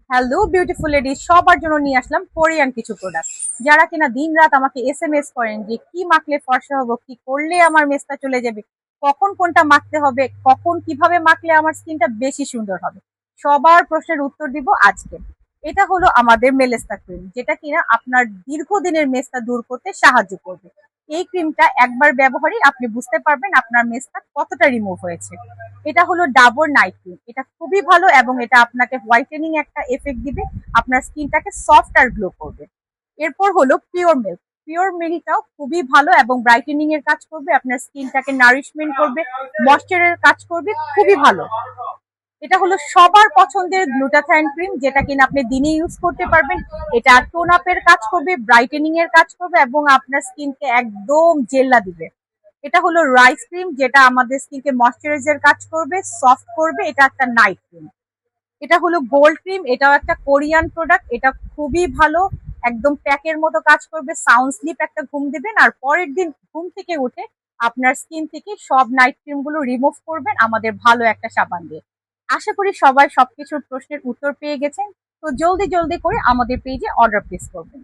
Hello beautiful ladies, সবার জন্য নিয়ে আসলাম কোরিয়ান কিছু প্রোডাক্ট। যারা কিনা দিন রাত আমাকে এসএমএস করেন যে কি মাখলে ফর্সা হবো, কি করলে আমার মেস্তা চলে যাবে, কখন কোনটা মাখতে হবে, কখন কিভাবে মাখলে আমার স্কিনটা বেশি সুন্দর হবে, সবার প্রশ্নের উত্তর দিব আজকে। এটা হলো আমাদের মেলেস্তা ক্রিম, যেটা কিনা আপনার দীর্ঘদিনের মেস্তা দূর করতে সাহায্য করবে। এই ক্রিমটা একবার ব্যবহারই আপনি বুঝতে পারবেন আপনার মেস্তা কতটা রিমুভ হয়েছে। এটা হলো ডাবর নাইট ক্রিম। এটা খুবই ভালো এবং এটা আপনাকে হোয়াইটেনিং একটা এফেক্ট দিবে, আপনার স্কিনটাকে সফট আর গ্লো করবে। এরপর হলো পিওর মিল্ক। পিওর মিল্কটাও খুবই ভালো এবং ব্রাইটেনিং এর কাজ করবে, আপনার স্কিনটাকে নারিশমেন্ট করবে, ময়শ্চারের কাজ করবে, খুবই ভালো। এটা হলো সবার পছন্দের গ্লুটাথায়ন ক্রিম, যেটা কিনা আপনি দিনে ইউজ করতে পারবেন। এটা টোন আপের কাজ করবে, ব্রাইটেনিং এর কাজ করবে এবং আপনার স্কিনকে একদম জেল্লা দিবে। এটা হলো রাইস ক্রিম, যেটা আমাদের স্কিনকে ময়শ্চারাইজার কাজ করবে, সফট করবে। এটা একটা নাইট ক্রিম। এটা হলো গোল্ড ক্রিম, এটাও একটা কোরিয়ান প্রোডাক্ট। এটা খুবই ভালো, একদম প্যাকের মতো কাজ করবে, সাউন্ড স্লিপ একটা ঘুম দিবেন আর পরের দিন ঘুম থেকে উঠে আপনার স্কিন থেকে সব নাইট ক্রিম গুলো রিমুভ করবেন আমাদের ভালো একটা সাবান দিয়ে। আশা করি সবাই সবকিছুর প্রশ্নের উত্তর পেয়ে গেছেন। তো জলদি জলদি করে আমাদের পেজে অর্ডার প্লেস করবেন।